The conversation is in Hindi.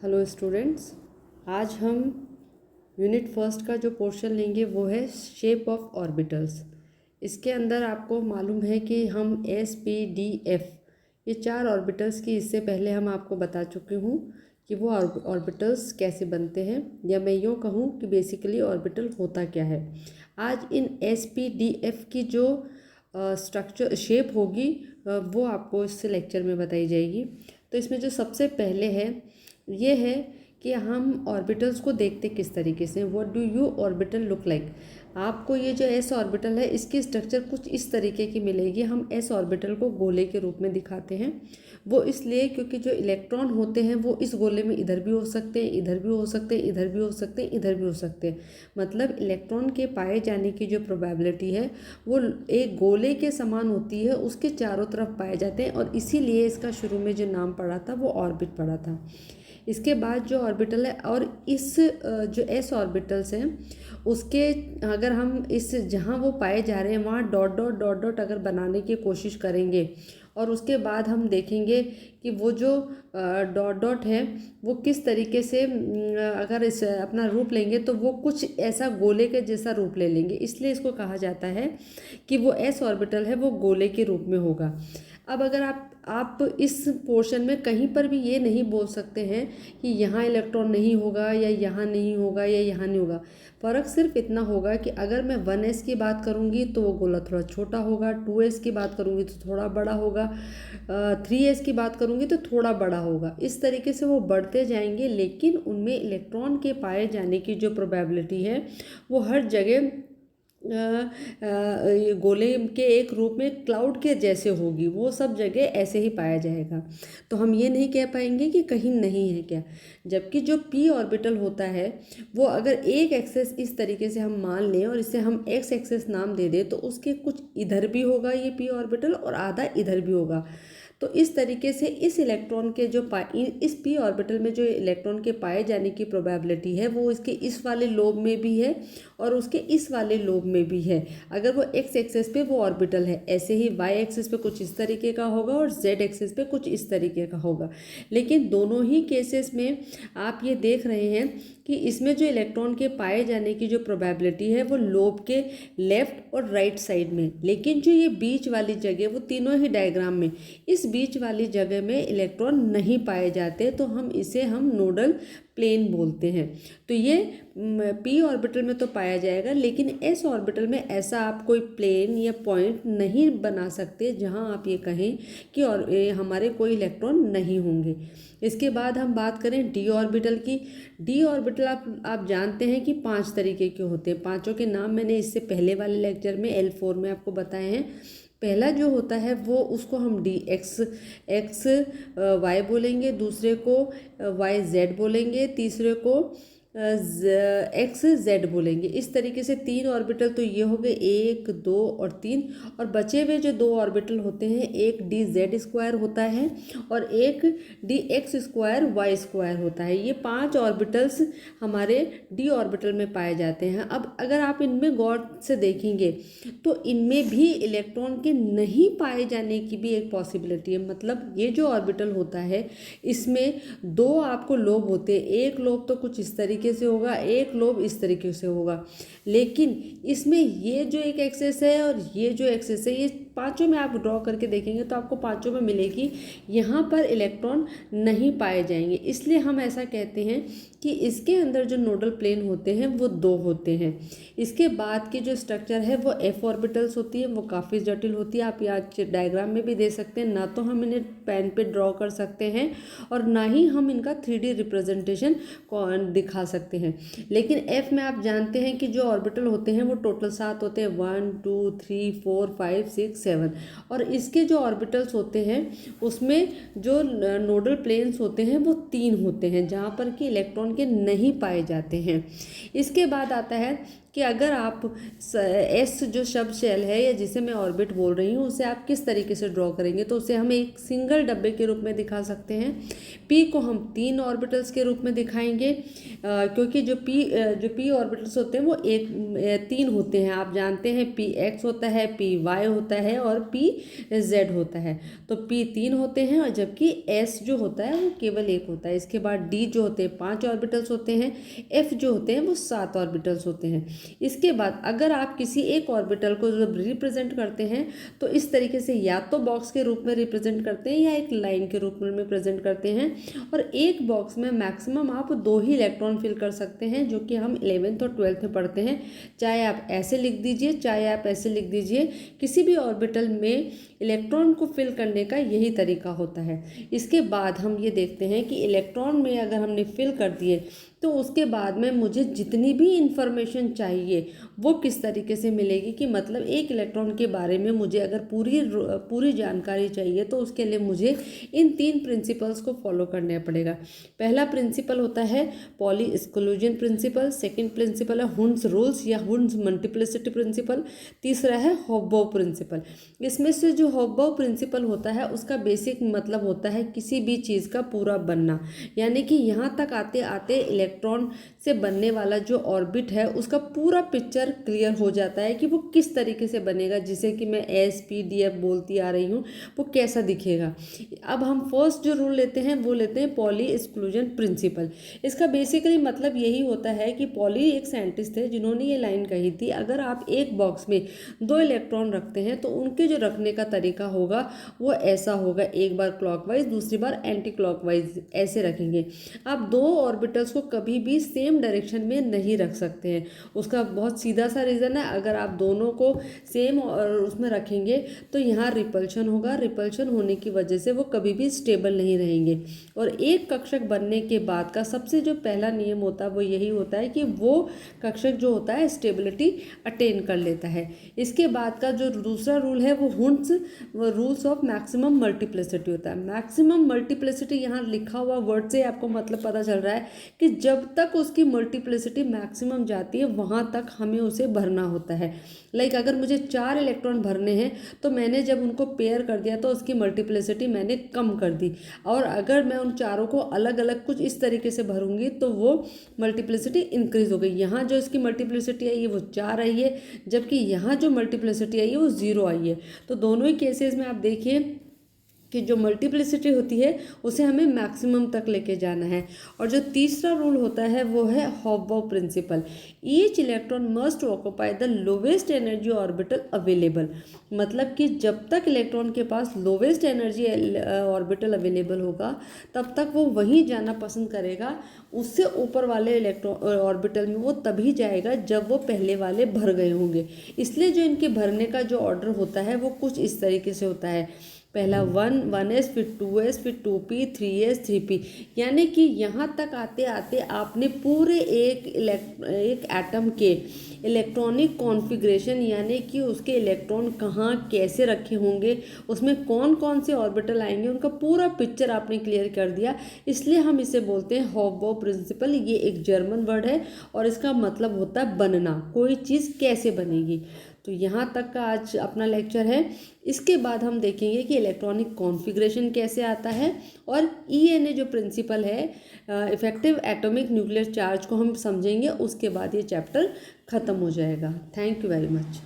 हेलो स्टूडेंट्स, आज हम यूनिट फर्स्ट का जो पोर्शन लेंगे वो है शेप ऑफ ऑर्बिटल्स। इसके अंदर आपको मालूम है कि हम एस पी डी एफ ये 4 ऑर्बिटल्स की इससे पहले हम आपको बता चुकी हूँ कि वो ऑर्बिटल्स कैसे बनते हैं, या मैं यूँ कहूँ कि बेसिकली ऑर्बिटल होता क्या है। आज इन एस पी डी एफ की जो स्ट्रक्चर शेप होगी वो आपको इस लेक्चर में बताई जाएगी। तो इसमें जो सबसे पहले है ये है कि हम ऑर्बिटल्स को देखते किस तरीके से, what do you orbital look like. आपको ये जो एस ऑर्बिटल है इसकी स्ट्रक्चर कुछ इस तरीके की मिलेगी। हम एस ऑर्बिटल को गोले के रूप में दिखाते हैं, वो इसलिए क्योंकि जो इलेक्ट्रॉन होते हैं वो इस गोले में इधर भी हो सकते हैं, इधर भी हो सकते हैं, इधर भी हो सकते हैं, इधर भी हो सकते हैं। मतलब इलेक्ट्रॉन के पाए जाने की जो प्रोबेबिलिटी है वो एक गोले के समान होती है, उसके चारों तरफ पाए जाते हैं, और इसीलिए इसका शुरू में जो नाम पड़ा था वो ऑर्बिट पड़ा था। इसके बाद जो ऑर्बिटल है, और इस जो एस ऑर्बिटल्स हैं उसके अगर हम इस जहाँ वो पाए जा रहे हैं वहाँ डॉट डॉट डॉट डॉट अगर बनाने की कोशिश करेंगे, और उसके बाद हम देखेंगे कि वो जो डॉट डॉट है वो किस तरीके से अगर इस अपना रूप लेंगे तो वो कुछ ऐसा गोले के जैसा रूप ले लेंगे। इसलिए इसको कहा जाता है कि वो एस ऑर्बिटल है वो गोले के रूप में होगा। अब अगर आप इस पोर्शन में कहीं पर भी ये नहीं बोल सकते हैं कि यहाँ इलेक्ट्रॉन नहीं होगा या यहाँ नहीं होगा या यहाँ नहीं होगा। फ़र्क सिर्फ इतना होगा कि अगर मैं 1s की बात करूँगी तो वो गोला थोड़ा छोटा होगा, 2s की बात करूँगी तो थोड़ा बड़ा होगा, 3s की बात करूँगी तो थोड़ा बड़ा होगा। इस तरीके से वो बढ़ते जाएंगे, लेकिन उनमें इलेक्ट्रॉन के पाए जाने की जो प्रोबेबिलिटी है वो हर जगह ये गोले के एक रूप में क्लाउड के जैसे होगी, वो सब जगह ऐसे ही पाया जाएगा। तो हम ये नहीं कह पाएंगे कि कहीं नहीं है क्या। जबकि जो पी ऑर्बिटल होता है वो अगर एक एक्सेस इस तरीके से हम मान लें और इसे हम एक्स एक्सेस नाम दे दें तो उसके कुछ इधर भी होगा ये पी ऑर्बिटल और आधा इधर भी होगा। तो इस तरीके से इस इलेक्ट्रॉन के जो इस पी ऑर्बिटल में जो इलेक्ट्रॉन के पाए जाने की प्रोबेबिलिटी है वो इसके इस वाले लोब में भी है और उसके इस वाले लोब में भी है। अगर वो एक्स एक्सिस पे वो ऑर्बिटल है, ऐसे ही वाई एक्सिस पे कुछ इस तरीके का होगा और जेड एक्सिस पे कुछ इस तरीके का होगा। लेकिन दोनों ही केसेस में आप ये देख रहे हैं कि इसमें जो इलेक्ट्रॉन के पाए जाने की जो प्रोबेबिलिटी है वो लोब के लेफ्ट और राइट साइड में, लेकिन जो ये बीच वाली जगह वो तीनों ही डायग्राम में इस बीच वाली जगह में इलेक्ट्रॉन नहीं पाए जाते, तो हम नोडल प्लेन बोलते हैं। तो ये पी ऑर्बिटल में तो पाया जाएगा, लेकिन एस ऑर्बिटल में ऐसा आप कोई प्लेन या पॉइंट नहीं बना सकते जहां आप ये कहें कि और हमारे कोई इलेक्ट्रॉन नहीं होंगे। इसके बाद हम बात करें डी ऑर्बिटल की। डी ऑर्बिटल आप जानते हैं कि 5 तरीके के होते हैं। पांचों के नाम मैंने इससे पहले वाले लेक्चर में L4 में आपको बताए हैं। पहला जो होता है वो उसको हम डी एक्स वाई बोलेंगे, दूसरे को वाई जेड बोलेंगे, तीसरे को एक्स जेड बोलेंगे। इस तरीके से 3 ऑर्बिटल तो ये हो गए, 1 2 और 3। और बचे हुए जो 2 ऑर्बिटल होते हैं, एक डी जेड स्क्वायर होता है और एक d x square y square होता है। ये 5 ऑर्बिटल्स हमारे डी ऑर्बिटल में पाए जाते हैं। अब अगर आप इनमें गौर से देखेंगे तो इनमें भी इलेक्ट्रॉन के नहीं पाए जाने की भी एक पॉसिबिलिटी है। मतलब ये जो ऑर्बिटल होता है इसमें 2 आपको लोब होते हैं, एक लोब तो कुछ इस तरीके से होगा, एक लोब इस तरीके से होगा, लेकिन इसमें ये जो एक एक्सेस है और ये जो एक्सेस है, ये पांचों में आप ड्रॉ करके देखेंगे तो आपको पांचों में मिलेगी यहाँ पर इलेक्ट्रॉन नहीं पाए जाएंगे। इसलिए हम ऐसा कहते हैं कि इसके अंदर जो नोडल प्लेन होते हैं वो 2 होते हैं। इसके बाद की जो स्ट्रक्चर है वो एफ ऑर्बिटल्स होती है, वो काफ़ी जटिल होती है। आप यहाँ डायग्राम में भी दे सकते हैं, ना तो हम इन्हें पेन पे ड्रॉ कर सकते हैं और ना ही हम इनका 3D रिप्रेजेंटेशन दिखा सकते हैं। लेकिन एफ में आप जानते हैं कि जो ऑर्बिटल होते हैं वो टोटल 7 होते हैं, 1 2 3 4 5 6 7। और इसके जो ऑर्बिटल्स होते हैं उसमें जो नोडल प्लेन्स होते हैं वो 3 होते हैं, जहाँ पर कि इलेक्ट्रॉन के नहीं पाए जाते हैं। इसके बाद आता है कि अगर आप एस जो शब्द शेल है या जिसे मैं ऑर्बिट बोल रही हूँ उसे आप किस तरीके से ड्रॉ करेंगे, तो उसे हम एक सिंगल डब्बे के रूप में दिखा सकते हैं। पी को हम 3 ऑर्बिटल्स के रूप में दिखाएंगे, क्योंकि जो पी ऑर्बिटल्स होते हैं वो 3 होते हैं। आप जानते हैं पी एक्स होता है, पी वाई होता है और पी जेड होता है। तो पी 3 होते हैं और जबकि एस जो होता है वो केवल 1 होता है। इसके बाद डी जो होते हैं 5 ऑर्बिटल्स होते हैं, एफ जो होते हैं वो 7 ऑर्बिटल्स होते हैं। इसके बाद अगर आप किसी एक ऑर्बिटल को जब रिप्रेजेंट करते हैं तो इस तरीके से या तो बॉक्स के रूप में रिप्रेजेंट करते हैं या एक लाइन के रूप में प्रेजेंट करते हैं। और एक बॉक्स में मैक्सिमम आप 2 ही इलेक्ट्रॉन फिल कर सकते हैं, जो कि हम 11th और 12th में पढ़ते हैं। चाहे आप ऐसे लिख दीजिए, चाहे आप ऐसे लिख दीजिए, किसी भी ऑर्बिटल में इलेक्ट्रॉन को फिल करने का यही तरीका होता है। इसके बाद हम ये देखते हैं कि इलेक्ट्रॉन में अगर हमने फिल कर दिए तो उसके बाद में मुझे जितनी भी इंफॉर्मेशन चाहिए वो किस तरीके से मिलेगी, कि मतलब एक इलेक्ट्रॉन के बारे में मुझे अगर पूरी जानकारी चाहिए तो उसके लिए मुझे इन 3 प्रिंसिपल्स को फॉलो करना पड़ेगा। पहला प्रिंसिपल होता है Pauli exclusion principle, second principle है हुंस रूल्स या हुंस मल्टीप्लिसिटी प्रिंसिपल, तीसरा है हॉबबॉ प्रिंसिपल। इसमें से जो हॉबबॉ प्रिंसिपल होता है उसका बेसिक मतलब होता है किसी भी चीज़ का पूरा बनना, यानी कि यहाँ तक आते आते इलेक्ट्रॉन से बनने वाला जो ऑर्बिट है उसका पूरा पिक्चर क्लियर हो जाता है कि वो किस तरीके से बनेगा, जिसे कि मैं एस पी डी एफ बोलती आ रही हूँ, वो कैसा दिखेगा। अब हम फर्स्ट जो रूल लेते हैं वो लेते हैं पॉली एक्सक्लूजन प्रिंसिपल। इसका बेसिकली मतलब यही होता है कि पॉली एक साइंटिस्ट थे जिन्होंने ये लाइन कही थी, अगर आप एक बॉक्स में 2 इलेक्ट्रॉन रखते हैं तो उनके जो रखने का तरीका होगा वो ऐसा होगा, एक बार क्लॉकवाइज दूसरी बार एंटी क्लॉकवाइज ऐसे रखेंगे। आप 2 ऑर्बिटल्स को कभी भी सेम डायरेक्शन में नहीं रख सकते हैं। उसका बहुत सीधा सा रीज़न है, अगर आप दोनों को सेम और उसमें रखेंगे तो यहाँ रिपल्शन होगा, रिपल्शन होने की वजह से वो कभी भी स्टेबल नहीं रहेंगे। और एक कक्षक बनने के बाद का सबसे जो पहला नियम होता है वो यही होता है कि वो कक्षक जो होता है स्टेबिलिटी अटेन कर लेता है। इसके बाद का जो दूसरा रूल है वो हुंस रूल्स ऑफ मैक्सिमम मल्टीप्लिसिटी होता है। मैक्सिमम मल्टीप्लिसिटी यहाँ लिखा हुआ वर्ड से आपको मतलब पता चल रहा है कि जब तक उसकी मल्टीप्लिसिटी मैक्सिमम जाती है वहाँ तक हमें उसे भरना होता है। लाइक अगर मुझे 4 इलेक्ट्रॉन भरने हैं तो मैंने जब उनको पेयर कर दिया तो उसकी मल्टीप्लिसिटी मैंने कम कर दी, और अगर मैं उन चारों को अलग अलग कुछ इस तरीके से भरूंगी तो वो मल्टीप्लिसिटी इंक्रीज हो गई। यहाँ जो इसकी मल्टीप्लिसिटी आई है वो 4 आई है, जबकि यहाँ जो मल्टीप्लिसिटी आई है वो 0 आई है। तो दोनों ही केसेस में आप देखिए कि जो मल्टीप्लिसिटी होती है उसे हमें मैक्सिमम तक लेके जाना है। और जो तीसरा रूल होता है वो है Aufbau principle. Each electron must occupy the lowest energy orbital available, मतलब कि जब तक इलेक्ट्रॉन के पास लोवेस्ट एनर्जी ऑर्बिटल अवेलेबल होगा तब तक वो वहीं जाना पसंद करेगा। उससे ऊपर वाले इलेक्ट्रॉन ऑर्बिटल में वो तभी जाएगा जब वो पहले वाले भर गए होंगे। इसलिए जो इनके भरने का जो ऑर्डर होता है वो कुछ इस तरीके से होता है, पहला 1s, फिर 2s, फिर 2p, 3s, 3p, यानी कि यहाँ तक आते आते आपने पूरे एक एटम के इलेक्ट्रॉनिक कॉन्फ़िगरेशन, यानी कि उसके इलेक्ट्रॉन कहाँ कैसे रखे होंगे, उसमें कौन कौन से ऑर्बिटल आएंगे, उनका पूरा पिक्चर आपने क्लियर कर दिया। इसलिए हम इसे बोलते हैं हॉबबॉ प्रिंसिपल। ये एक जर्मन वर्ड है और इसका मतलब होता है बनना, कोई चीज़ कैसे बनेगी। तो यहाँ तक का आज अपना लेक्चर है। इसके बाद हम देखेंगे कि इलेक्ट्रॉनिक कॉन्फ़िगरेशन कैसे आता है, और ईएनए जो प्रिंसिपल है इफेक्टिव एटॉमिक न्यूक्लियर चार्ज को हम समझेंगे। उसके बाद ये चैप्टर ख़त्म हो जाएगा। Thank you very much.